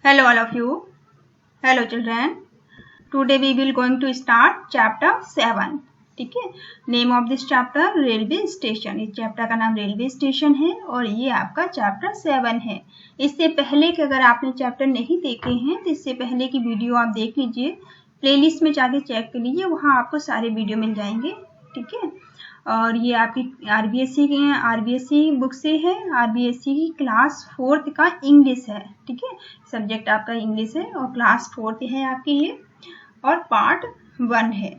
Hello all of you. Hello children. Today we will going to start chapter 7. ठीक है. Name of this chapter railway station. इस chapter का नाम railway station है और ये आपका चैप्टर 7 है. इससे पहले कि अगर आपने चैप्टर नहीं देखे हैं तो इससे पहले की वीडियो आप देख लीजिए. प्लेलिस्ट में जाके चेक कर लीजिए, वहाँ आपको सारे वीडियो मिल जाएंगे. ठीक है. और ये आपकी आरबीएससी बुक से है. आरबीएससी की क्लास 4th का इंग्लिश है. ठीक है. सब्जेक्ट आपका इंग्लिश है और क्लास 4th है आपकी ये, और पार्ट 1 है.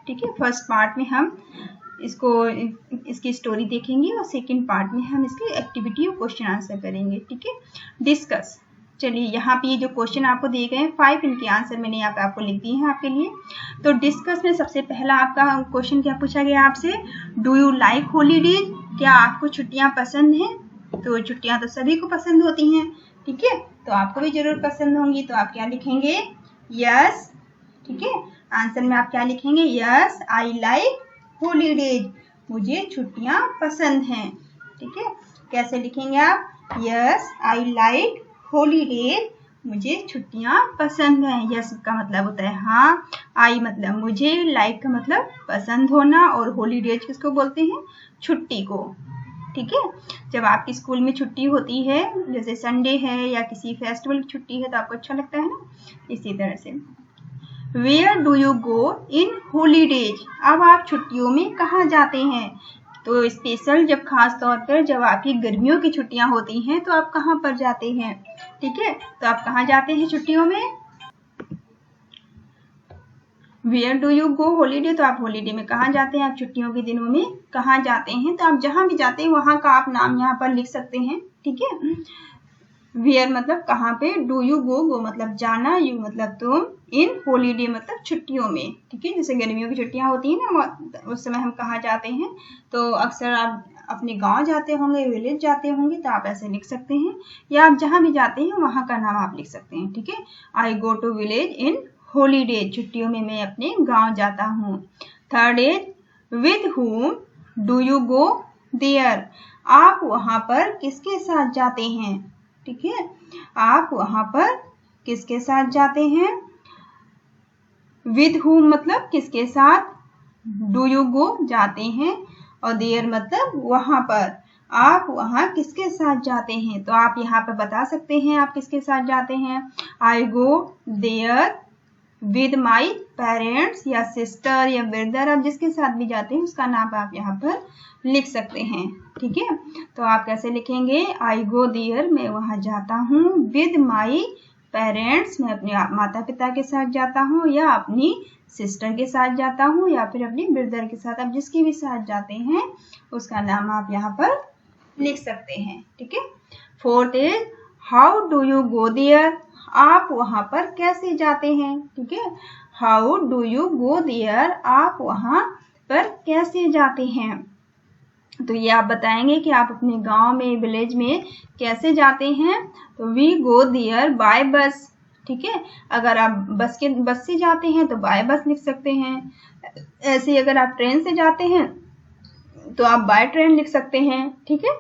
ठीक है. फर्स्ट पार्ट में हम इसकी स्टोरी देखेंगे और सेकंड पार्ट में हम इसकी एक्टिविटी और क्वेश्चन आंसर करेंगे. ठीक है. डिस्कस. चलिए यहाँ पे ये जो क्वेश्चन आपको दिए गए हैं 5, इनके आंसर मैंने यहाँ पे आपको लिख दिए हैं आपके लिए. तो डिस्कस में सबसे पहला आपका क्वेश्चन क्या पूछा गया आपसे, डू यू लाइक हॉलीडेज, क्या आपको छुट्टियाँ पसंद हैं. तो छुट्टियाँ तो सभी को पसंद होती हैं. ठीक है. तो आपको भी जरूर पसंद होंगी. तो आप क्या लिखेंगे, यस. ठीक है. आंसर में आप क्या लिखेंगे, यस आई लाइक हॉलीडेज, मुझे छुट्टियाँ पसंद हैं. ठीक है. कैसे लिखेंगे आप, यस आई लाइक हॉलीडेज, मुझे छुट्टियाँ पसंद हैं. यस का मतलब होता है हाँ, आई मतलब मुझे, लाइक का मतलब पसंद होना, और हॉलीडेज किसको बोलते हैं, छुट्टी को. ठीक है. जब आपकी स्कूल में छुट्टी होती है, जैसे संडे है या किसी फेस्टिवल की छुट्टी है, तो आपको अच्छा लगता है ना. इसी तरह से where do you go in holidays, अब आप छुट्टियों में कहाँ जाते हैं. तो स्पेशल जब खास तौर पर जब आपकी गर्मियों की छुट्टियां होती हैं तो आप कहाँ पर जाते हैं. ठीक है. तो आप कहाँ जाते हैं छुट्टियों में, where do you go holiday, तो आप हॉलीडे में कहाँ जाते हैं, आप छुट्टियों के दिनों में कहाँ जाते हैं. तो आप जहाँ भी जाते हैं वहाँ का आप नाम यहाँ पर लिख सकते हैं. ठीक है. वेयर मतलब कहाँ पे, डू यू गो मतलब जाना, यू मतलब तुम, इन हॉलीडे मतलब छुट्टियों में. ठीक है. जैसे गर्मियों की छुट्टियां होती हैं ना, उस समय हम कहाँ जाते हैं, तो अक्सर आप अपने गांव जाते होंगे, विलेज जाते होंगे, तो आप ऐसे लिख सकते हैं. या आप जहाँ भी जाते हैं वहाँ का नाम आप लिख सकते हैं. ठीक है. I go to village in holiday, छुट्टियों में मैं अपने गाँव जाता हूँ. Third is with whom do you go there, आप वहाँ पर किसके साथ जाते हैं. ठीक है. आप वहाँ पर किसके साथ जाते हैं, विद हुम मतलब किसके साथ, डू यू गो जाते हैं, और देयर मतलब वहाँ पर, आप वहाँ किसके साथ जाते हैं. तो आप यहाँ पर बता सकते हैं आप किसके साथ जाते हैं. I go there with my parents, या सिस्टर या ब्रदर, आप जिसके साथ भी जाते हैं उसका नाम आप यहाँ पर लिख सकते हैं. ठीक है. तो आप कैसे लिखेंगे, आई गो देयर मैं वहाँ जाता हूँ, विद माई पेरेंट्स मैं अपने माता पिता के साथ जाता हूँ, या अपनी सिस्टर के साथ जाता हूँ, या फिर अपने ब्रदर के साथ, आप जिसके भी साथ जाते हैं उसका नाम आप यहाँ पर लिख सकते हैं. ठीक है. Fourth is how do you go there, आप वहाँ पर कैसे जाते हैं. ठीक है. How do you go there, आप वहाँ पर कैसे जाते हैं. तो ये आप बताएंगे कि आप अपने गांव में, विलेज में कैसे जाते हैं. तो वी गो देयर बाय बस. ठीक है. अगर आप बस से जाते हैं तो बाय बस लिख सकते हैं. ऐसे ही अगर आप ट्रेन से जाते हैं तो आप बाय ट्रेन लिख सकते हैं. ठीक है.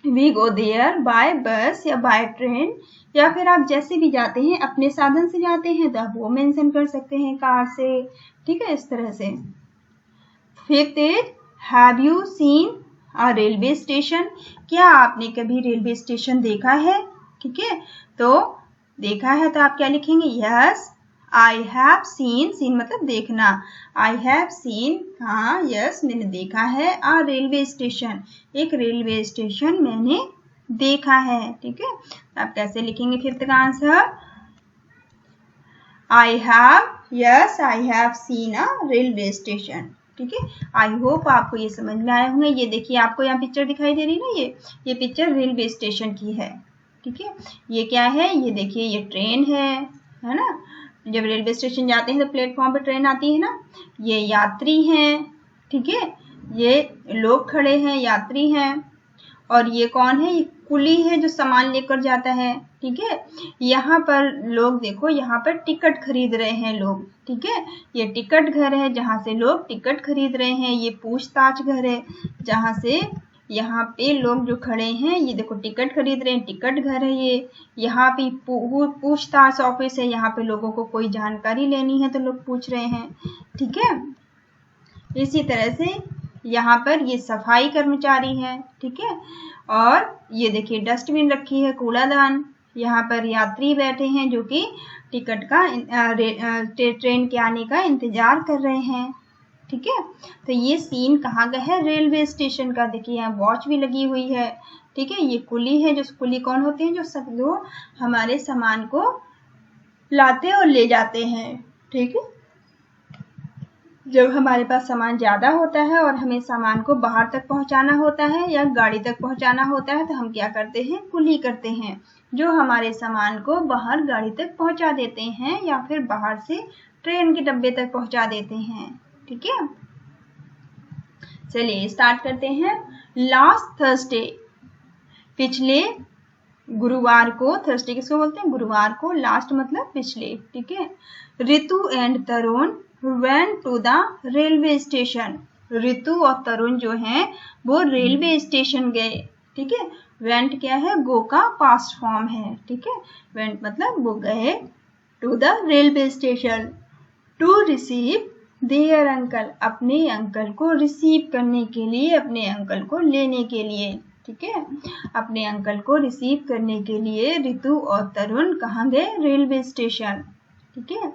वी गो देयर बाय बस या बाय ट्रेन, या फिर आप जैसे भी जाते हैं अपने साधन से जाते हैं तो आप वो मेंशन कर सकते हैं, कार से. ठीक है. इस तरह से. Fifth is have you seen a railway station, क्या आपने कभी रेलवे स्टेशन देखा है. ठीक है. तो देखा है तो आप क्या लिखेंगे, yes I have seen, seen मतलब देखना, आई हैव सीन हाँ यस मैंने देखा है, अ रेलवे स्टेशन एक रेलवे स्टेशन मैंने देखा है. ठीक है. आप कैसे लिखेंगे फिफ्थ का answer, I have seen a railway station. ठीक है. आई होप आपको ये समझ में आए होंगे. ये देखिए आपको यहाँ पिक्चर दिखाई दे रही है ना, ये पिक्चर रेलवे स्टेशन की है. ठीक है. ये क्या है, ये देखिए ये ट्रेन है ना. जब रेलवे स्टेशन जाते हैं तो प्लेटफॉर्म पर ट्रेन आती है ना. ये यात्री हैं. ठीक है. ये लोग खड़े हैं, यात्री हैं. और ये कौन है, ये कुली है जो सामान लेकर जाता है. ठीक है. यहाँ पर लोग देखो, यहाँ पर टिकट खरीद रहे हैं लोग. ठीक है. ये टिकट घर है जहाँ से लोग टिकट खरीद रहे हैं. ये पूछताछ घर है जहाँ से यहाँ पे लोग जो खड़े हैं ये देखो टिकट खरीद रहे हैं, टिकट घर है ये। यहाँ पे पूछताछ ऑफिस है, यहाँ पे लोगों को कोई जानकारी लेनी है तो लोग पूछ रहे हैं, ठीक है। इसी तरह से यहाँ पर ये सफाई कर्मचारी है, ठीक है। और ये देखिए डस्टबिन रखी है, कूड़ादान। यहाँ पर यात्री बैठे हैं जो कि टिकट का ट्रेन के आने का इंतजार कर रहे हैं, ठीक है। तो ये सीन कहाँ का है, रेलवे स्टेशन का। देखिए यहाँ वॉच भी लगी हुई है, ठीक है। ये कुली है, जो कुली कौन होते हैं, जो सब लोग हमारे सामान को लाते और ले जाते हैं, ठीक है। जब हमारे पास सामान ज़्यादा होता है और हमें सामान को बाहर तक पहुंचाना होता है या गाड़ी तक पहुंचाना होता है तो हम क्या करते हैं, कुली करते हैं, जो हमारे सामान को बाहर गाड़ी तक पहुंचा देते हैं या फिर बाहर से ट्रेन के डब्बे तक पहुंचा देते हैं, ठीक है। चलिए स्टार्ट करते हैं। लास्ट थर्सडे, पिछले गुरुवार को, थर्सडे किसको बोलते हैं, गुरुवार को। लास्ट मतलब पिछले, ठीक है। Ritu and Tarun went to the railway station. Ritu और तरुण जो हैं वो रेलवे स्टेशन गए, ठीक है। वेंट क्या है, गो का पास्ट फॉर्म है, ठीक है। वेंट मतलब वो गए to the railway station to receive their uncle, अपने अंकल को रिसीव करने के लिए, अपने अंकल को लेने के लिए, ठीक है। अपने अंकल को रिसीव करने के लिए रितु और तरुण कहाँ गए, रेलवे स्टेशन, ठीक है।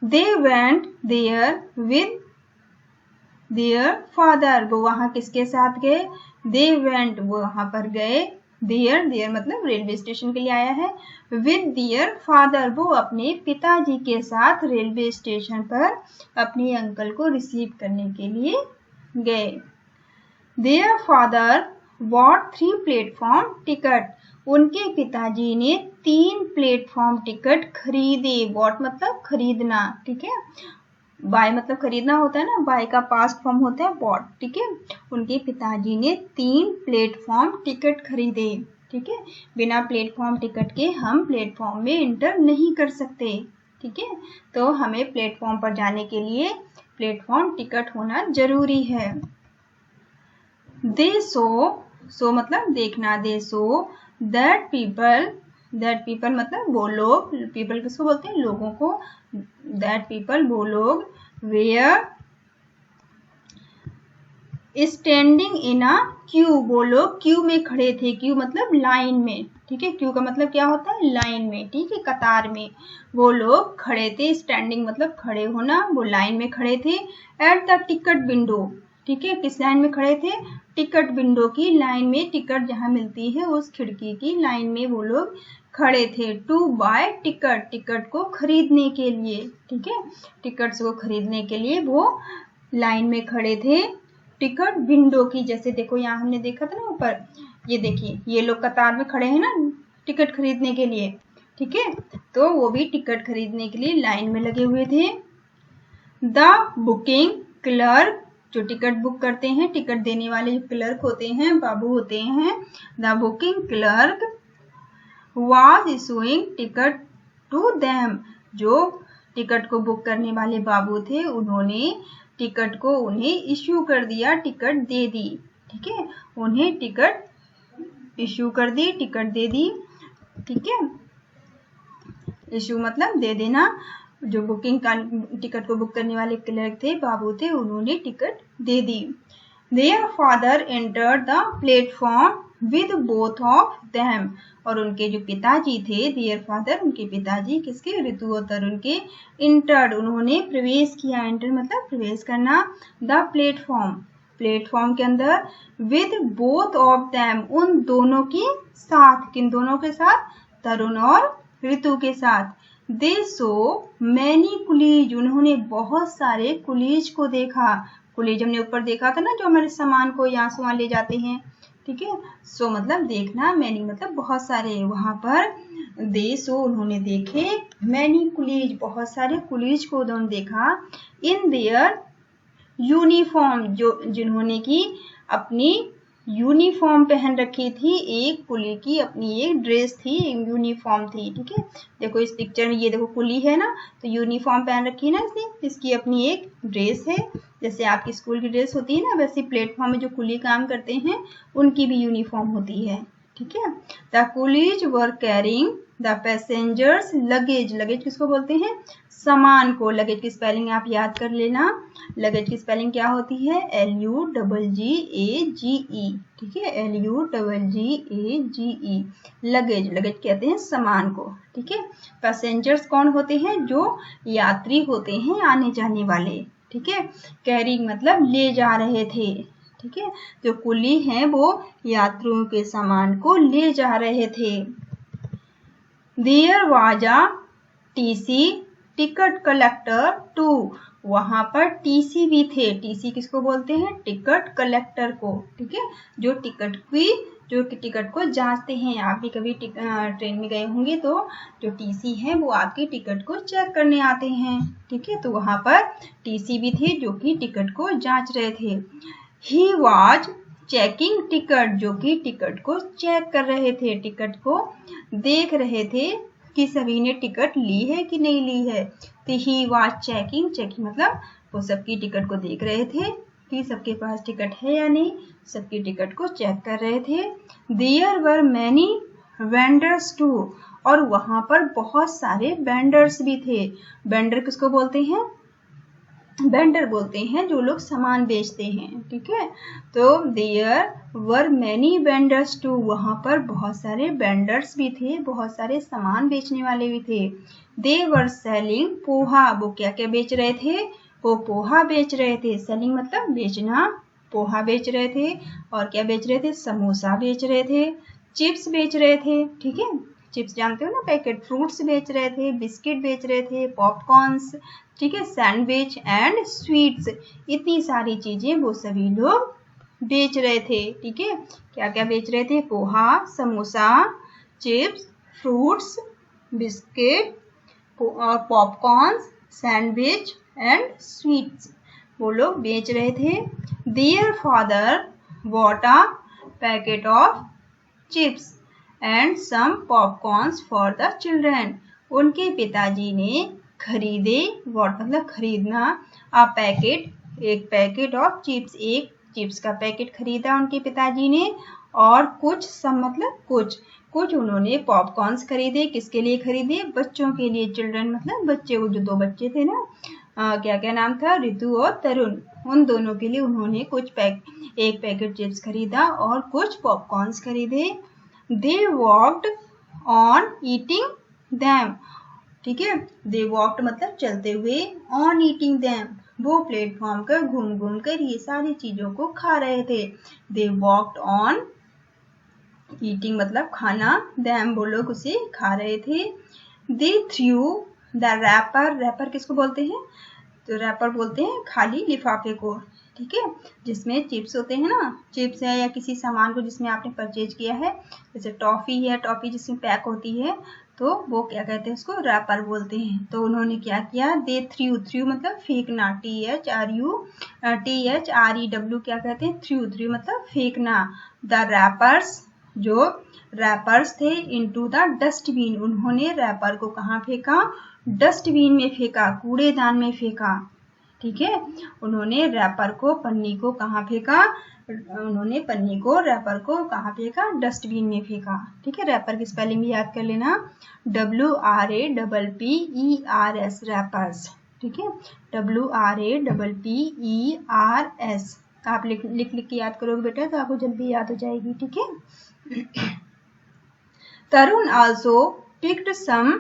They went there with their father, वो वहाँ किसके साथ गए, they went वो वहाँ पर गए, there मतलब रेलवे स्टेशन के लिए आया है, with their father वो अपने पिताजी के साथ रेलवे स्टेशन पर अपने अंकल को रिसीव करने के लिए गए। Their father bought 3 platform ticket, उनके पिताजी ने 3 प्लेटफॉर्म टिकट खरीदे। बॉट मतलब खरीदना, ठीक है। बाय मतलब खरीदना होता है ना, बाय का पास्ट फॉर्म होता है बॉट, ठीक है। उनके पिताजी ने 3 प्लेटफॉर्म टिकट खरीदे, ठीक है। बिना प्लेटफॉर्म टिकट के हम प्लेटफॉर्म में इंटर नहीं कर सकते, ठीक है। तो हमें प्लेटफॉर्म पर जाने के लिए प्लेटफॉर्म टिकट होना जरूरी है। दे सो मतलब देखना, दे सो दैट पीपल मतलब वो लोग, पीपल किसको बोलते हैं, लोगों को। दैट पीपल वो लोग were standing in a queue, वो लोग क्यू में खड़े थे। क्यू मतलब लाइन में, ठीक है। क्यू का मतलब क्या होता है, लाइन में, ठीक है, कतार में वो लोग खड़े थे। स्टैंडिंग मतलब खड़े होना, वो लाइन में खड़े थे। एट द टिकट विंडो, ठीक है। किस लाइन में खड़े थे, टिकट विंडो की लाइन में, टिकट जहां मिलती है उस खिड़की की लाइन में वो लोग खड़े थे। टू बाय टिकट, टिकट को खरीदने के लिए, ठीक है। टिकट्स को खरीदने के लिए वो लाइन में खड़े थे। टिकट विंडो की, जैसे देखो यहाँ हमने देखा था ना ऊपर, ये देखिए ये लोग कतार में खड़े हैं ना टिकट खरीदने के लिए, ठीक है। तो वो भी टिकट खरीदने के लिए लाइन में लगे हुए थे। द बुकिंग क्लर्क, जो टिकट बुक करते हैं, टिकट देने वाले जो क्लर्क होते हैं, बाबू होते हैं, the booking clerk was issuing ticket to them, जो टिकट को बुक करने वाले बाबू थे उन्होंने टिकट को उन्हें इश्यू कर दिया, टिकट दे दी, ठीक है। उन्हें टिकट इश्यू कर दी, टिकट दे दी, ठीक है। इश्यू मतलब दे देना। जो बुकिंग का टिकट को बुक करने वाले क्लर्क थे, बाबू थे, उन्होंने ticket they the. Their father entered the platform with both of them, और उनके जो पिताजी थे, देयर फादर उनके पिताजी, किसके, रितु और तरुण के, एंटर्ड उन्होंने प्रवेश किया। एंटर मतलब प्रवेश करना। द प्लेटफॉर्म, प्लेटफॉर्म के अंदर, विद बोथ ऑफ देम उन दोनों के साथ, किन दोनों के साथ, तरुण और रितु के साथ। दे सो मैनी कुलीज, उन्होंने बहुत सारे कुलीज को देखा। कुलीज हमने ऊपर देखा था ना, जो हमारे सामान को यहाँ से वहाँ ले जाते हैं, ठीक है। सो मतलब देखना, मैनी मतलब बहुत सारे। वहां पर दे सो उन्होंने देखे, मैनी कुलीज बहुत सारे कुलीज को उन्होंने देखा। इन देयर यूनिफॉर्म, जो जिन्होंने की अपनी यूनिफॉर्म पहन रखी थी, एक कुली की अपनी एक ड्रेस थी, यूनिफॉर्म थी, ठीक है। देखो इस पिक्चर में ये देखो कुली है ना, तो यूनिफॉर्म पहन रखी है ना इसने, इसकी अपनी एक ड्रेस है, जैसे आपकी स्कूल की ड्रेस होती है ना, वैसे प्लेटफॉर्म में जो कुली काम करते हैं उनकी भी यूनिफॉर्म होती है, ठीक है। The Coolidge were carrying the passengers luggage, luggage किसको बोलते हैं, सामान को। लगेज की स्पेलिंग आप याद कर लेना, लगेज की स्पेलिंग क्या होती है, LUGGAGE, ठीक है, LUGGAGE, लगेज, लगेज कहते हैं सामान को, ठीक है। पैसेंजर्स कौन होते हैं, जो यात्री होते हैं, आने जाने वाले, ठीक है। कैरिंग मतलब ले जा रहे थे, ठीक है। जो कुली हैं वो यात्रियों के सामान को ले जा रहे थे। There was a TC, ticket collector too, वहां पर टीसी भी थे। टीसी किसको बोलते हैं, टिकट कलेक्टर को, ठीक है, जो टिकट को जांचते हैं। आप भी कभी ट्रेन में गए होंगे तो जो टीसी है वो आपकी टिकट को चेक करने आते हैं, ठीक है। तो वहां पर टीसी भी थे जो कि टिकट को जांच रहे थे। He was चेकिंग टिकट, जो कि टिकट को चेक कर रहे थे, टिकट को देख रहे थे कि सभी ने टिकट ली है कि नहीं ली है। तो ही वाज चेकिंग, चेकिंग मतलब वो सबकी टिकट को देख रहे थे कि सबके पास टिकट है या नहीं, सबकी टिकट को चेक कर रहे थे। There were many vendors too, और वहां पर बहुत सारे वेंडर्स भी थे। वेंडर किसको बोलते हैं, वेंडर बोलते हैं जो लोग सामान बेचते हैं, ठीक है। तो there were many vendors too, वहां पर बहुत सारे वेंडर्स भी थे, बहुत सारे सामान बेचने वाले भी थे। दे वर सेलिंग पोहा, वो क्या क्या बेच रहे थे, वो पोहा बेच रहे थे। सेलिंग मतलब बेचना, पोहा बेच रहे थे, और क्या बेच रहे थे, समोसा बेच रहे थे, चिप्स बेच रहे थे, ठीक है, चिप्स जानते हो ना पैकेट, फ्रूट्स बेच रहे थे, बिस्किट बेच रहे थे, पॉपकॉर्न्स, ठीक है, सैंडविच एंड स्वीट्स, इतनी सारी चीजें वो सभी लोग बेच रहे थे, ठीक है। क्या क्या बेच रहे थे, poha, samosa, chips, fruits, biscuit, popcorns, sandwich and sweets, वो लोग बेच रहे थे। Their father bought a packet of chips and some popcorns for the children, उनके पिताजी ने खरीदे, वॉट मतलब खरीदना, अ पैकेट, एक पैकेट ऑफ चिप्स, एक चिप्स का पैकेट खरीदा उनके पिताजी ने, और कुछ सम मतलब कुछ उन्होंने पॉपकॉर्न्स खरीदे। किसके लिए खरीदे, बच्चों के लिए, चिल्ड्रन मतलब बच्चे, वो जो दो बच्चे थे ना, क्या क्या नाम था, रितु और तरुण, उन दोनों के लिए उन्होंने एक पैकेट चिप्स खरीदा और कुछ पॉपकॉर्न्स खरीदे। दे वॉक्ड ऑन ईटिंग दैम, ठीक है, दे वॉक्ड मतलब चलते हुए, ऑन ईटिंग दैम वो प्लेटफॉर्म पर घूम घूम कर ये सारी चीजों को खा रहे थे। दे वॉक्ड ऑन ईटिंग मतलब खाना, दैम वो लोग उसे खा रहे थे। दे थ्रू द रैपर, रैपर किसको बोलते हैं, तो रैपर बोलते हैं खाली लिफाफे को, ठीक है, जिसमें चिप्स होते हैं ना, चिप्स है या किसी सामान को जिसमें आपने परचेज किया है, जैसे टॉफी है, टॉफी जिसमें पैक होती है, तो वो क्या कहते हैं, उसको रैपर बोलते हैं। तो उन्होंने क्या किया, दे थ्रू मतलब फेंकना, THREW क्या कहते हैं, थ्रू मतलब फेंकना। द रैपर्स, जो रैपर्स थे, इनटू द डस्टबिन, उन्होंने रैपर को कहाँ फेंका, डस्टबिन में फेंका, कूड़ेदान में फेंका, ठीक है। उन्होंने रैपर को, पन्नी को कहाँ फेंका, उन्होंने पन्नी को, रैपर को कहाँ फेंका, डस्टबिन में फेंका, ठीक है। रैपर की स्पेलिंग भी याद कर लेना, WRAPPERS, रैपर्स, ठीक है, WRAPPERS, आप लिख के याद करोगे बेटा तो आपको जल्दी याद हो जाएगी, ठीक है। तरुण also picked some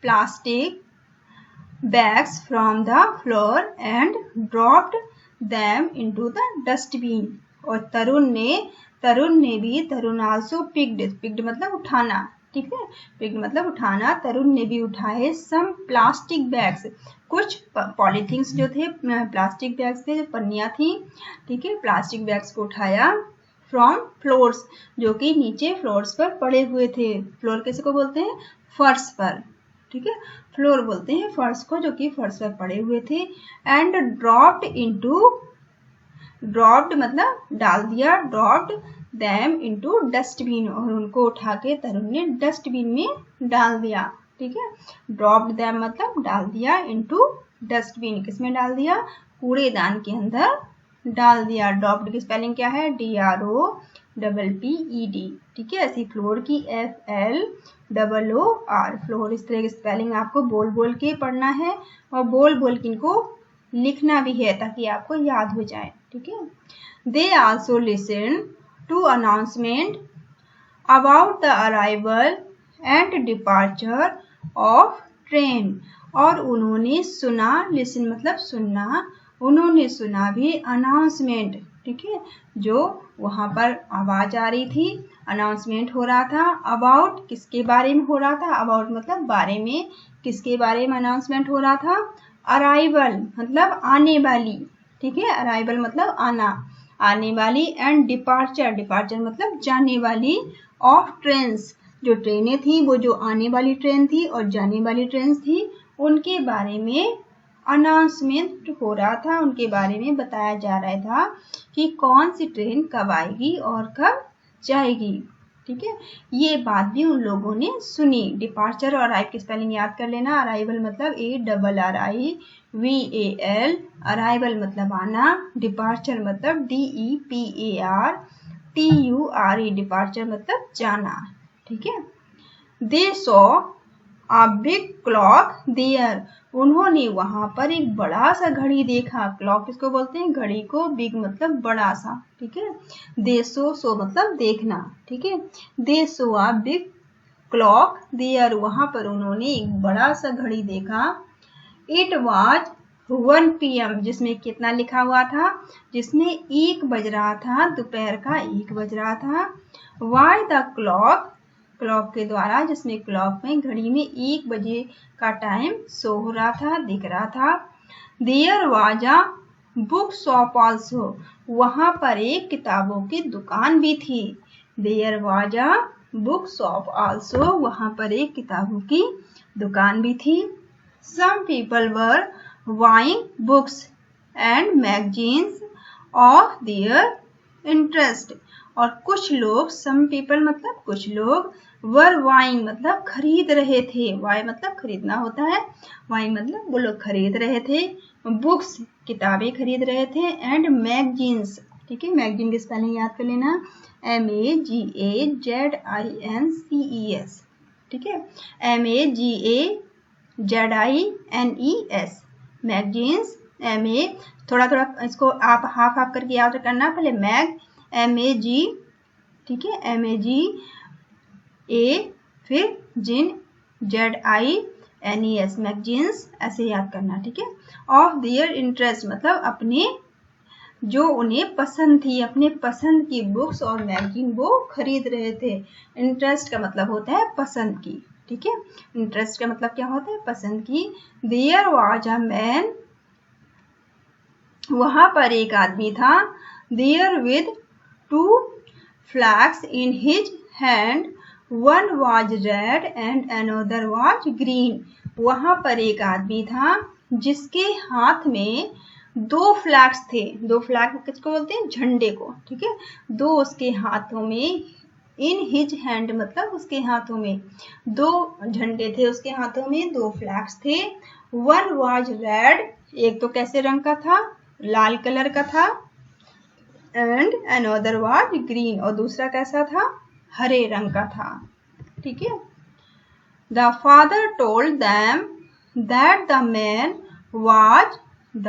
plastic bags from the floor and dropped them into the dustbin, और तरुण also picked मतलब उठाना, ठीक है, picked मतलब उठाना, तरुण ने भी उठाए some plastic bags, कुछ पॉलीथीन्स जो थे, प्लास्टिक बैग्स थे, जो पन्नियां थी, ठीक है, प्लास्टिक बैग्स को उठाया फ्रॉम फ्लोर्स, जो कि नीचे फ्लोर्स पर पड़े हुए थे। फ्लोर किसी को बोलते हैं, फर्श पर, ठीक है, फ्लोर बोलते हैं फर्श को, जो कि फर्श पर पड़े हुए थे। एंड ड्रॉप्ड मतलब डाल दिया, ड्रॉप्ड दैम इनटू डस्टबिन, और उनको उठा के तरुण ने डस्टबिन में डाल दिया, ठीक है। ड्रॉप्ड दैम मतलब डाल दिया, इनटू डस्टबिन किसमें डाल दिया, कूड़ेदान के अंदर डाल दिया। ड्रॉप्ड की स्पेलिंग क्या है? DROPPED। ठीक है, ऐसी फ्लोर की FLOOR। फ्लोर इस तरह की स्पेलिंग आपको बोल बोल के पढ़ना है और बोल बोल के इनको लिखना भी है ताकि आपको याद हो जाए। ठीक है। They also listen to announcement about the arrival and departure of train. और उन्होंने सुना, लिसन मतलब सुनना, उन्होंने सुना भी अनाउंसमेंट। ठीक है, जो वहां पर आवाज आ रही थी, अनाउंसमेंट हो रहा था। अबाउट किसके बारे में हो रहा था? अबाउट मतलब बारे में, किसके बारे में अनाउंसमेंट हो रहा था? अराइवल मतलब आने वाली। ठीक है, अराइवल मतलब आना, आने वाली। एंड डिपार्चर, डिपार्चर मतलब जाने वाली। ऑफ ट्रेन्स, जो ट्रेनें थी वो जो आने वाली ट्रेन थी और जाने वाली ट्रेन थी, उनके बारे में अनाउंसमेंट हो रहा था, उनके बारे में बताया जा रहा था कि कौन सी ट्रेन कब आएगी और कब जाएगी। ठीक है, ये बात भी उन लोगों ने सुनी। डिपार्चर और अराइव की स्पेलिंग याद कर लेना। अराइवल मतलब ARRIVAL, अराइवल मतलब आना। डिपार्चर मतलब DEPARTURE, डिपार्चर मतलब जाना। ठीक है। They saw a big clock there, उन्होंने वहां पर एक बड़ा सा घड़ी देखा। क्लॉक किसको बोलते हैं? घड़ी को। बिग मतलब बड़ा सा। ठीक है, दे सो मतलब देखना। ठीक है, दे सो अ बिग क्लॉक देयर, वहां पर उन्होंने एक बड़ा सा घड़ी देखा। इट वॉज 1 PM, जिसमें कितना लिखा हुआ था? जिसमें 1 बज रहा था, दोपहर का 1 बज रहा था। वाई द क्लॉक, क्लॉक के द्वारा, जिसमें क्लॉक में घड़ी में 1 बजे का टाइम शो हो रहा था, दिख रहा था। There was a book shop also, वहां पर एक किताबों की दुकान भी थी। There was a book shop also, वहां पर एक किताबों की दुकान भी थी। Some people were buying books and magazines of their interest, और कुछ लोग, सम पीपल मतलब कुछ लोग, वर वाइंग मतलब खरीद रहे थे। वाई मतलब खरीदना होता है, वाइंग मतलब वो लोग खरीद रहे थे। बुक्स किताबें खरीद रहे थे। एंड मैगजीन्स, ठीक है, मैगजीन की स्पेलिंग याद कर लेना, MAGAZINCES। ठीक है, MAGAZINES, मैगजीन्स। MA, थोड़ा थोड़ा इसको आप हाफ हाफ करके याद करना। पहले मैग, MAG, ठीक है, MAGA, फिर जिन, ZINES, मैगजीन्स, ऐसे याद करना। ठीक है। ऑफ देयर इंटरेस्ट मतलब अपने, जो उन्हें पसंद थी, अपने पसंद की बुक्स और मैगजीन वो खरीद रहे थे। इंटरेस्ट का मतलब होता है पसंद की। ठीक है, इंटरेस्ट का मतलब क्या होता है? पसंद की। देयर वाज अ मैन, वहां पर एक आदमी था। There with 2 flags in his hand, one was red and another was green। वहां पर एक आदमी था जिसके हाथ में 2 फ्लैग्स थे। 2 फ्लैग किसको बोलते हैं? झंडे को। ठीक है, 2 उसके हाथों में, इन हिज हैंड मतलब उसके हाथों में 2 झंडे थे, उसके हाथों में 2 फ्लैग्स थे। वन वाज रेड, एक तो कैसे रंग का था? लाल कलर का था। एंड अनदर वाज ग्रीन, और दूसरा कैसा था? हरे रंग का था। ठीक है। The father told them that the man was the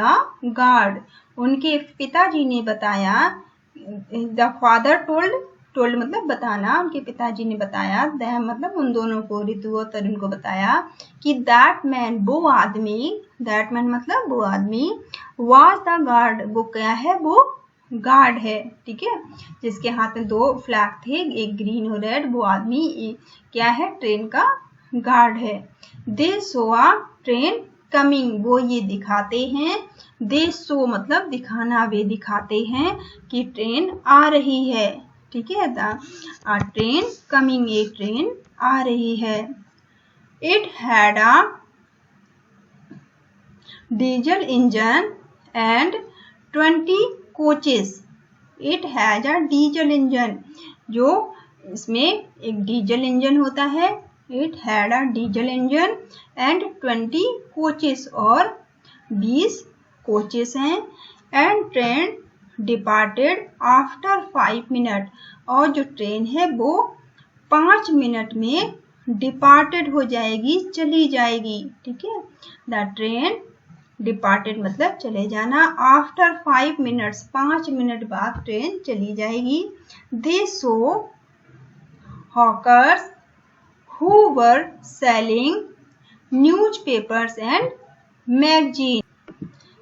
guard, उनके पिताजी ने बताया। द फादर टोल्ड, टोल्ड मतलब बताना, उनके पिताजी ने बताया, देम मतलब उन दोनों को, ऋतु और तरुण को बताया कि दैट मैन, वो आदमी, दैट मैन मतलब वो आदमी, वाज द गार्ड, वो क्या है? वो गार्ड है। ठीक है, जिसके हाथ में 2 फ्लैग थे, एक ग्रीन और रेड, वो आदमी क्या है? ट्रेन का गार्ड है। दे सो अ ट्रेन कमिंग, वो ये दिखाते हैं। दे सो मतलब दिखाना, वे दिखाते हैं कि ट्रेन आ रही है। ठीक है, ट्रेन कमिंग, ये ट्रेन आ रही है। It had a diesel engine and 20 coaches. It has a diesel engine, जो इसमें एक डीजल इंजन होता है। It had a diesel engine and 20 coaches, और 20 कोचेस हैं and train departed after 5 minute, और जो ट्रेन है वो 5 मिनट में डिपार्टेड हो जाएगी, चली जाएगी। ठीक है, द ट्रेन डिपार्टेड मतलब चले जाना, आफ्टर 5 मिनट्स 5 मिनट बाद ट्रेन चली जाएगी। They so hawkers who were selling newspapers and magazine,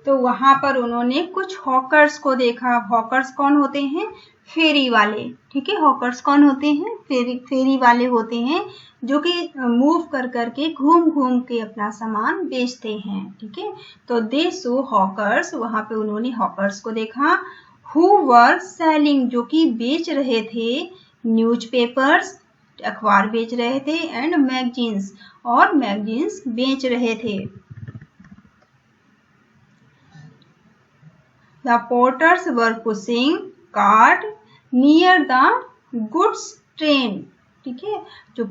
तो वहां पर उन्होंने कुछ हॉकर्स को देखा। हॉकर्स कौन होते हैं? फेरी वाले। ठीक है, हॉकर्स कौन होते हैं? फेरी वाले होते हैं जो कि मूव कर करके घूम घूम के अपना सामान बेचते हैं। ठीक है, तो दे सो हॉकर्स, वहां पे उन्होंने हॉकर्स को देखा। हु वर सेलिंग, जो कि बेच रहे थे, न्यूज़पेपर्स अखबार बेच रहे थे, एंड मैगजीन्स और मैगजीन्स बेच रहे थे। The porters were pushing cart near the goods train। ठीक है, जो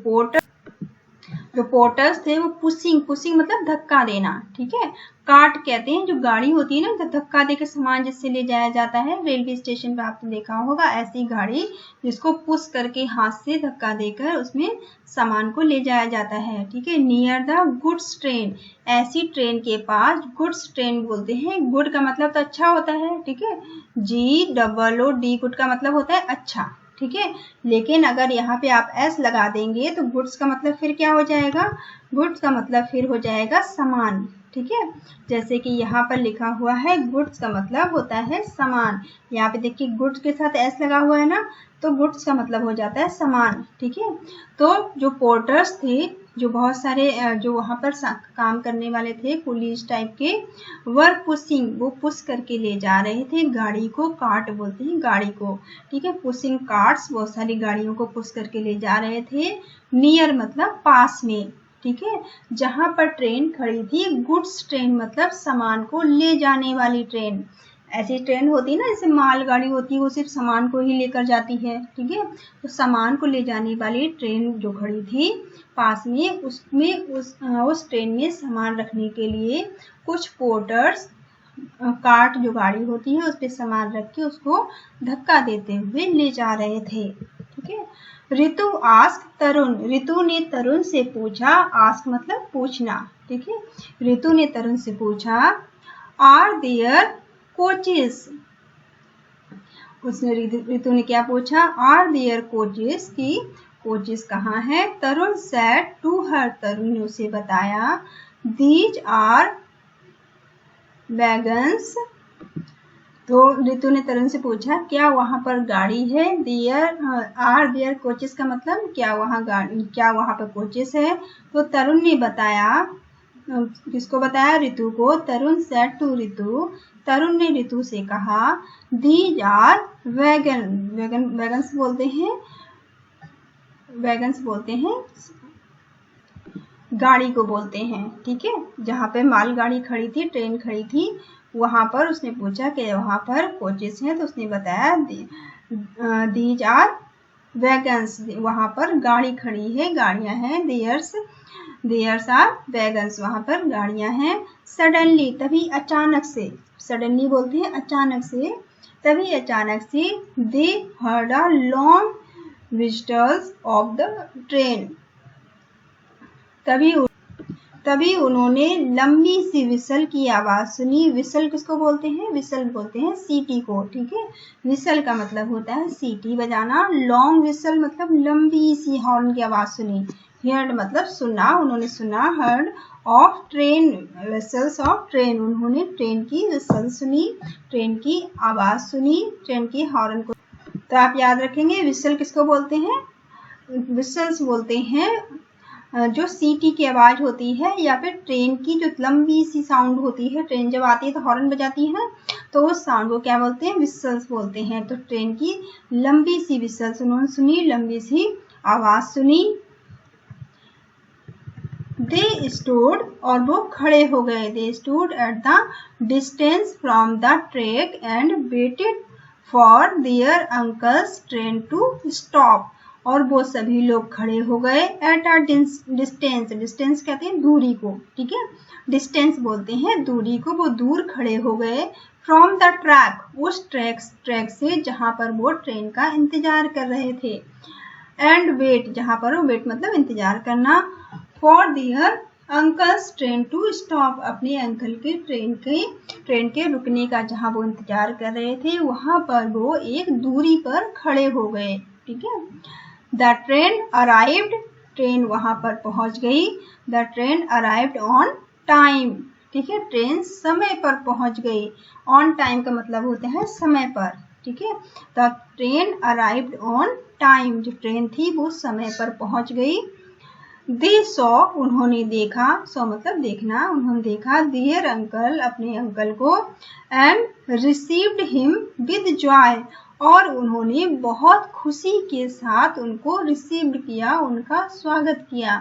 पोर्टर्स थे वो पुशिंग मतलब धक्का देना। ठीक है, कार्ट कहते हैं जो गाड़ी होती है ना, धक्का देकर सामान जिससे ले जाया जाता है। रेलवे स्टेशन पे आपने देखा होगा ऐसी गाड़ी जिसको पुश करके हाथ से धक्का देकर उसमें सामान को ले जाया जाता है। ठीक है, नियर द गुड्स ट्रेन, ऐसी ट्रेन के पास गुड्स ट्रेन बोलते हैं। गुड का मतलब तो अच्छा होता है। ठीक है, GOOD गुड का मतलब होता है अच्छा। ठीक है, लेकिन अगर यहाँ पे आप S लगा देंगे तो गुड्स का मतलब फिर क्या हो जाएगा? गुड्स का मतलब फिर हो जाएगा सामान। ठीक है, जैसे कि यहाँ पर लिखा हुआ है गुड्स का मतलब होता है सामान। यहाँ पे देखिए गुड्स के साथ S लगा हुआ है ना, तो गुड्स का मतलब हो जाता है सामान। ठीक है, तो जो पोर्टर्स थे, जो बहुत सारे जो वहाँ पर काम करने वाले थे पुलिस टाइप के, वर पुशिंग, वो पुश करके ले जा रहे थे गाड़ी को। कार्ट बोलते हैं गाड़ी को। ठीक है, पुशिंग कार्ट्स, बहुत सारी गाड़ियों को पुश करके ले जा रहे थे। नियर मतलब पास में। ठीक है, जहां पर ट्रेन खड़ी थी, गुड्स ट्रेन मतलब सामान को ले जाने वाली ट्रेन। ऐसी ट्रेन होती है ना, जैसे मालगाड़ी होती है, वो सिर्फ सामान को ही लेकर जाती है। ठीक है, तो सामान को ले जाने वाली ट्रेन जो खड़ी थी पास में, उसमें उस ट्रेन में सामान रखने के लिए कुछ पोर्टर्स कार्ट जो गाड़ी होती है उस पर सामान रख के उसको धक्का देते हुए ले जा रहे थे। ठीक है, ऋतु आस्क तरुण, ऋतु ने तरुण से पूछा। आस्क मतलब पूछना। ठीक है, ऋतु ने तरुण से पूछा, आर देयर कोचेस, उसने ऋतु ने क्या पूछा? आर देयर कोचेस, की कोचेस कहाँ है? तरुण सेड टू हर, तरुण ने उसे बताया, दीज आर वैगन्स, तो ऋतु ने तरुण से पूछा क्या वहां पर गाड़ी है? आर देयर कोचेस का मतलब क्या वहां गाड़ी, क्या वहां पर कोचेस है? तो तरुण ने बताया, किसको बताया? ऋतु को। तरुण सेड टू ऋतु, तरुण ने ऋतु से कहा, दीज आर वैगन्स बोलते हैं, वैगन्स बोलते हैं गाड़ी को बोलते हैं। ठीक है, जहाँ पे मालगाड़ी खड़ी थी, ट्रेन खड़ी थी, वहां पर उसने पूछा कि वहां पर कोचेस हैं, तो उसने बताया दीज आर वैगन्स, वहां पर गाड़ी खड़ी है, गाड़ियां हैं। देयर्स आर वैगन्स, वहां पर गाड़ियां हैं। सडनली, तभी अचानक से, सडनली बोलते हैं अचानक से, तभी अचानक से, they heard a long whistles of the train, तभी उन्होंने लंबी सी विसल की आवाज सुनी। विसल किसको बोलते हैं? विसल बोलते हैं सीटी को। ठीक है, विसल का मतलब होता है सीटी बजाना। लॉन्ग विसल मतलब लंबी सी हॉर्न की आवाज सुनी। हर्ड मतलब सुना, उन्होंने सुना। Heard of train, whistles of train, उन्होंने ट्रेन की विसल सुनी, ट्रेन की आवाज सुनी, ट्रेन की हॉर्न को। तो आप याद रखेंगे विसल किसको बोलते हैं? विसल्स बोलते हैं जो सीटी की आवाज होती है, या फिर ट्रेन की जो लंबी सी साउंड होती है। ट्रेन जब आती है तो हॉर्न बजाती है ना, तो उस साउंड को क्या बोलते हैं? विसल्स बोलते हैं। तो ट्रेन की लंबी सी विसल्स उन्होंने सुनी, लंबी सी आवाज सुनी। दे स्टूड, और वो खड़े हो गए। They stood at the distance from the track and waited for their uncle's train to stop, और वो सभी लोग खड़े हो गए एट अ डिस्टेंस, डिस्टेंस कहते हैं दूरी को, ठीक है, डिस्टेंस बोलते हैं दूरी को, वो दूर खड़े हो गए फ्रॉम द ट्रैक, उस ट्रैक से जहां पर वो ट्रेन का इंतजार कर रहे थे, एंड वेट, जहां पर वेट मतलब इंतजार करना, for their uncle's train to stop, अपने अंकल के ट्रेन के रुकने का जहां वो इंतजार कर रहे थे वहां पर वो एक दूरी पर खड़े हो गए, ठीक है। द ट्रेन अराइव्ड, ट्रेन वहां पर पहुंच गई, the train arrived on time, ठीक है, ट्रेन समय पर पहुंच गई, ऑन टाइम का मतलब होता है समय पर, ठीक है। The train arrived on time, जो ट्रेन थी वो समय पर पहुंच गई। दे सॉ, उन्होंने देखा, सॉ मतलब देखना, उन्होंने देखा देयर अंकल, अपने अंकल को, and received him with Joy, और उन्होंने बहुत खुशी के साथ उनको रिसीव्ड किया, उनका स्वागत किया,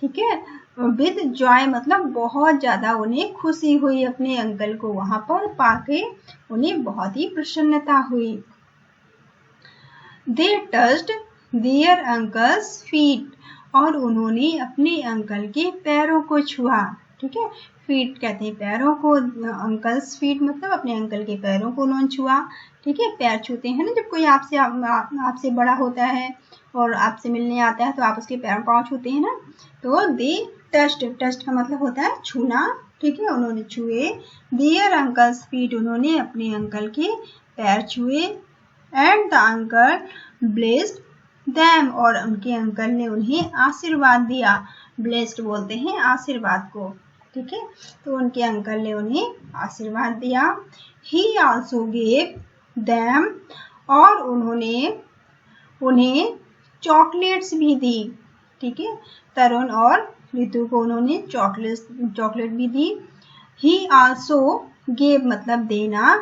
ठीक है। विद जॉय मतलब बहुत ज्यादा उन्हें खुशी हुई, अपने अंकल को वहां पर पाके उन्हें बहुत ही प्रसन्नता हुई। दे टच्ड देयर अंकल्स फीट, और उन्होंने अपने अंकल के पैरों को छुआ, ठीक है, फीट कहते हैं पैरों को, अंकल्स फीट मतलब अपने अंकल के पैरों को उन्होंने छुआ, ठीक है। पैर छूते हैं ना जब कोई आपसे बड़ा होता है और आपसे मिलने आता है तो आप उसके पैर पाँव छूते हैं ना, तो दे टच्ड का मतलब होता है छूना, ठीक है, उन्होंने छुए, देयर अंकल्स फीट, उन्होंने अपने अंकल के पैर छुए, and the uncle blessed them, और उनके अंकल ने उन्हें आशीर्वाद दिया, ब्लेस्ड बोलते हैं आशीर्वाद को, ठीक है, तो उनके अंकल ने उन्हें आशीर्वाद दिया। ही आल्सो गेव देम, और उन्होंने उन्हें चॉकलेट्स भी दी, ठीक है, तरुण और ऋतु को उन्होंने चॉकलेट भी दी। ही आल्सो गेव मतलब देना,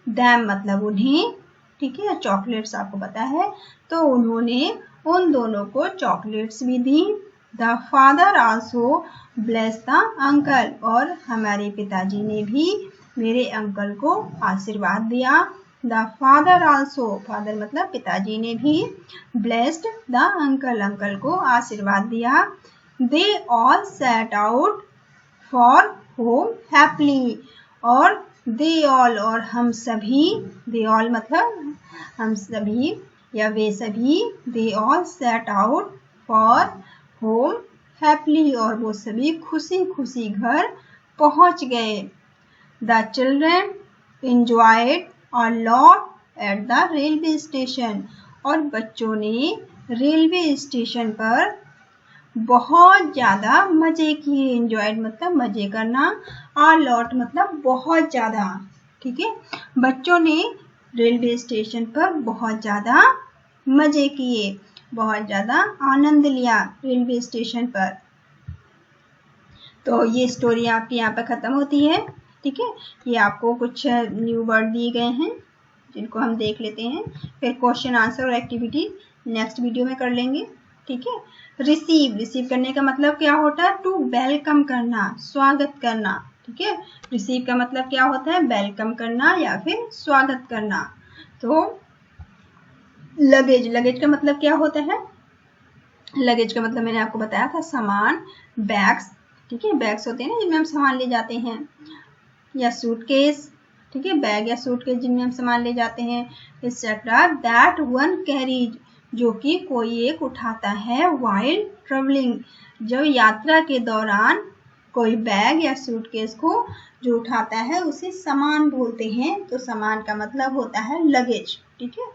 देम मतलब उन्हें, ठीक है, चॉकलेट्स आपको पता है, तो उन्होंने उन दोनों को चॉकलेट्स भी दी। The father also bless the uncle, और हमारे पिताजी ने भी मेरे अंकल को आशीर्वाद दिया। द फादर आल्सो, फादर मतलब पिताजी ने भी, ब्लेस्ड द अंकल, अंकल को आशीर्वाद दिया। They all set out for home happily, और दे ऑल और हम सभी, दे ऑल मतलब हम सभी या वे सभी, they all set out for home happily, और वो सभी खुशी खुशी घर पहुंच गए। The children enjoyed a lot at the railway station, और बच्चों ने रेलवे स्टेशन पर बहुत ज्यादा मजे किए, एंजॉयड मतलब मजे करना, अ लॉट मतलब बहुत ज्यादा, ठीक है, बच्चों ने रेलवे स्टेशन पर बहुत ज्यादा मजे किए, बहुत ज्यादा आनंद लिया रेलवे स्टेशन पर। तो ये स्टोरी आपकी यहाँ पर खत्म होती है, ठीक है। ये आपको कुछ न्यू वर्ड दिए गए हैं जिनको हम देख लेते हैं, फिर क्वेश्चन आंसर और एक्टिविटी नेक्स्ट वीडियो में कर लेंगे, ठीक है। रिसीव करने का मतलब क्या होता है, टू वेलकम करना, स्वागत करना, ठीक है। रिसीव का मतलब क्या होता है, वेलकम करना या फिर स्वागत करना। तो लगेज का मतलब क्या होता है, लगेज का मतलब मैंने आपको बताया था सामान, बैग्स, ठीक है, बैग्स होते हैं ना जिनमें हम सामान ले जाते हैं, या सूटकेस, ठीक है, बैग या सूटकेस जिनमें हम सामान ले जाते हैं, एक्सेट्रा, दैट वन कैरीज, जो कि कोई एक उठाता है, वाइल ट्रेवलिंग, जब यात्रा के दौरान कोई बैग या सूटकेस को जो उठाता है उसे सामान बोलते हैं, तो सामान का मतलब होता है लगेज, ठीक है।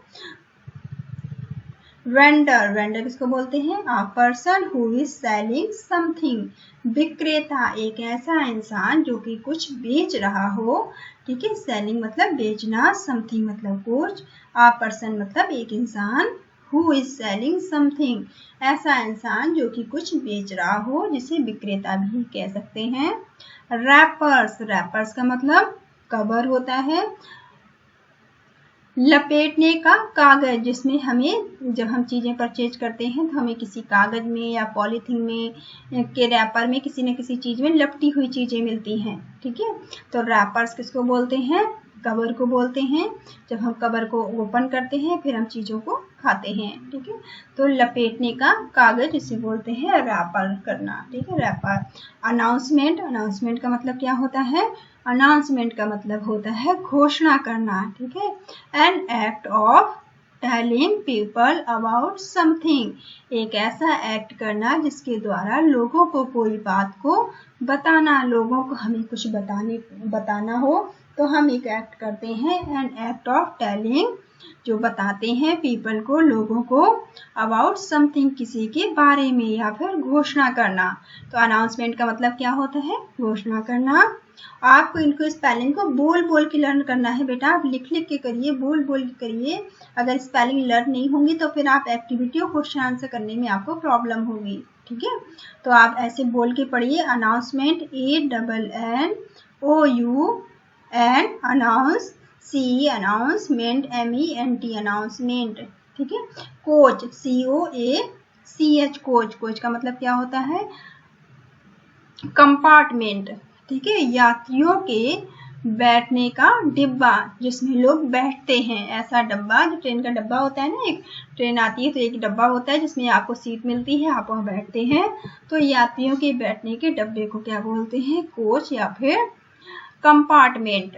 वेंडर किसको बोलते हैं, a person who is selling something, विक्रेता एक ऐसा इंसान जो कि कुछ बेच रहा हो, ठीक है, सेलिंग मतलब बेचना, समथिंग मतलब कुछ, अ पर्सन मतलब एक इंसान, हु इज सेलिंग समथिंग ऐसा इंसान जो कि कुछ बेच रहा हो, जिसे विक्रेता भी कह सकते हैं। रैपर्स का मतलब कवर होता है, लपेटने का कागज, जिसमें हमें जब हम चीजें परचेज करते हैं तो हमें किसी कागज में या पॉलीथीन में के रैपर में किसी न किसी चीज में लपटी हुई चीजें मिलती हैं, ठीक है, तो रैपर्स किसको बोलते हैं, कवर को बोलते हैं। जब हम कवर को ओपन करते हैं फिर हम चीज़ों को खाते हैं, ठीक है। तो लपेटने का कागज इसे बोलते हैं रैपर करना, ठीक है, रैपर। अनाउंसमेंट, अनाउंसमेंट का मतलब क्या होता है? अनाउंसमेंट का मतलब होता है घोषणा करना, ठीक है। An act of telling people about something, एक ऐसा एक्ट करना जिसके द्वारा लोगों को कोई बात को बताना, लोगों को हमें कुछ बताना हो तो हम एक एक्ट करते हैं, एन एक्ट ऑफ टेलिंग, जो बताते हैं पीपल को, लोगों को, अबाउट समथिंग, किसी के बारे में या फिर घोषणा करना। तो अनाउंसमेंट का मतलब क्या होता है? घोषणा करना। आपको इनको स्पेलिंग को बोल बोल के लर्न करना है बेटा, आप लिख लिख के करिए, बोल बोल के करिए। अगर स्पेलिंग लर्न नहीं होंगी तो फिर आप एक्टिविटी और क्वेश्चन आंसर करने में आपको प्रॉब्लम होगी, ठीक है। तो आप ऐसे बोल के पढ़िए, announcement, ANNOU, and announce, CE announcement, MENT announcement, ठीक है। कोच, COACH, कोच, कोच का मतलब क्या होता है? कंपार्टमेंट, ठीक है, यात्रियों के बैठने का डिब्बा, जिसमें लोग बैठते हैं, ऐसा डब्बा, जो ट्रेन का डब्बा होता है ना, एक ट्रेन आती है तो एक डब्बा होता है जिसमें आपको सीट मिलती है, आप वहाँ बैठते हैं। तो यात्रियों के बैठने के डब्बे को क्या बोलते हैं? कोच या फिर कंपार्टमेंट।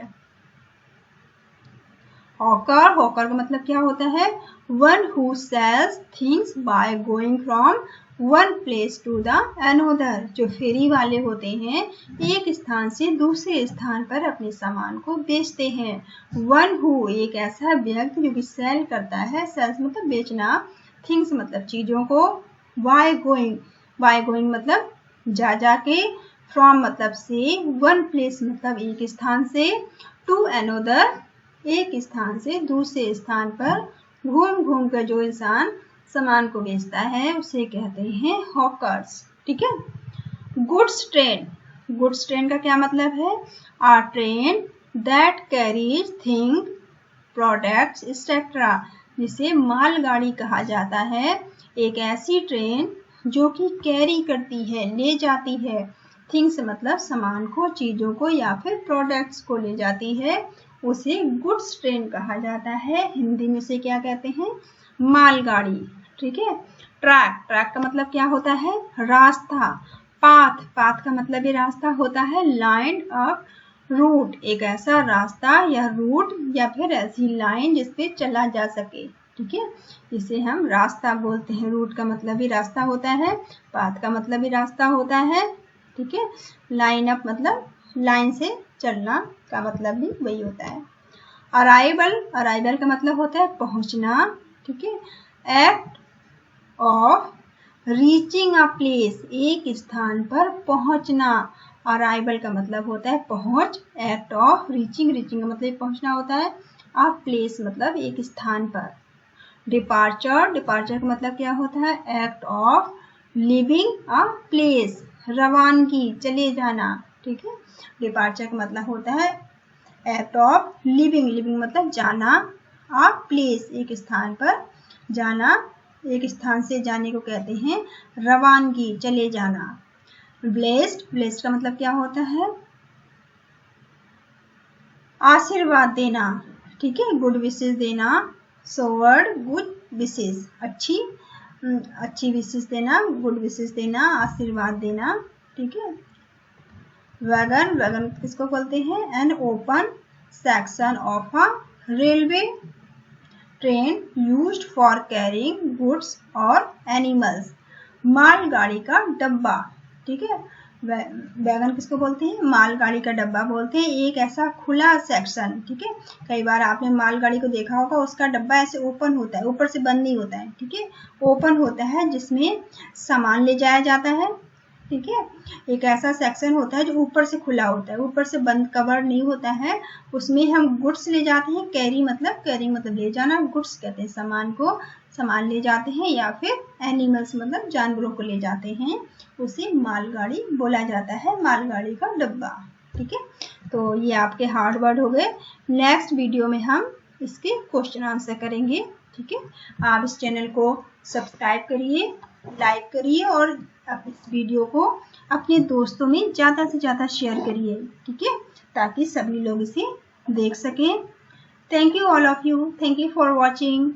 हॉकर, हॉकर का मतलब क्या होता है? One who sells things by going from one place to the another, जो फेरी वाले होते हैं एक स्थान से दूसरे स्थान पर अपने सामान को बेचते हैं। वन हु, एक ऐसा व्यक्ति जो कि सेल करता है, सेल्स मतलब बेचना, थिंग्स मतलब चीजों को, बाय गोइंग, बाय गोइंग मतलब जा जाके, फ्रॉम मतलब से, वन प्लेस मतलब एक स्थान से, टू अनदर एक स्थान से दूसरे स्थान पर घूम घूम कर जो इंसान सामान को बेचता है उसे कहते हैं हॉकर्स, ठीक है। गुड्स ट्रेन, गुड्स ट्रेन का क्या मतलब है? A train that carries thing, products etcetera, जिसे मालगाड़ी कहा जाता है। एक ऐसी ट्रेन जो कि कैरी करती है, ले जाती है, थिंग्स मतलब सामान को, चीजों को या फिर प्रोडक्ट्स को ले जाती है, उसे गुड्स ट्रेन कहा जाता है। हिंदी में से क्या कहते हैं? मालगाड़ी, ठीक है। ट्रैक, ट्रैक का मतलब क्या होता है? रास्ता। पाथ, पाथ का मतलब ये रास्ता होता है। लाइन ऑफ रूट, एक ऐसा रास्ता या रूट या फिर ऐसी लाइन जिसपे चला जा सके, ठीक है, इसे हम रास्ता बोलते हैं। रूट का मतलब भी रास्ता होता है, पाथ का मतलब भी रास्ता होता है, ठीक है। लाइन अप मतलब लाइन से चलना का मतलब भी वही होता है। अराइवल, अराइवल का मतलब होता है पहुंचना, ठीक है। Act of reaching a place, एक स्थान पर पहुंचना, अराइवल का मतलब होता है पहुंच। एक्ट ऑफ रीचिंग, रीचिंग का मतलब पहुंचना होता है। अ प्लेस मतलब एक स्थान पर। डिपार्चर, डिपार्चर का मतलब क्या होता है? Act of living a place, रवानगी, चले जाना, ठीक है। डिपार्चर का मतलब होता है एक्ट ऑफ लिविंग, लिविंग मतलब जाना, अ प्लेस एक स्थान पर जाना, एक स्थान से जाने को कहते हैं रवानगी, चले जाना। ब्लेस्ड, ब्लेस्ड का मतलब क्या होता है? आशीर्वाद देना, ठीक है, गुड विशेस देना। सोवर्ड, गुड विशेस, अच्छी विशेस देना, गुड विशेस देना, आशीर्वाद देना, ठीक है। वैगन, वैगन किसको बोलते हैं? An open section of a railway train used for carrying goods और एनिमल्स, मालगाड़ी का डब्बा, ठीक है। वैगन किसको बोलते हैं? मालगाड़ी का डब्बा बोलते हैं, एक ऐसा खुला सेक्शन, ठीक है। कई बार आपने मालगाड़ी को देखा होगा, उसका डब्बा ऐसे ओपन होता है, ऊपर से बंद नहीं होता है, ठीक है, ओपन होता है जिसमें सामान ले जाया जाता है, ठीक है। एक ऐसा सेक्शन होता है जो ऊपर से खुला होता है, ऊपर से बंद कवर नहीं होता है, उसमें हम गुड्स ले जाते हैं। कैरी मतलब ले जाना, गुड्स कहते हैं सामान को, सामान ले जाते हैं, या फिर एनिमल्स मतलब जानवरों को ले जाते हैं, उसे मालगाड़ी बोला जाता है, मालगाड़ी का डब्बा, ठीक है। तो ये आपके हार्ड वर्ड हो गए। नेक्स्ट वीडियो में हम इसके क्वेश्चन आंसर करेंगे, ठीक है। आप इस चैनल को सब्सक्राइब करिए, लाइक करिए और आप इस वीडियो को अपने दोस्तों में ज़्यादा से ज़्यादा शेयर करिए, ठीक है, ताकि सभी लोग इसे देख सकें। Thank you all of you, thank you for watching.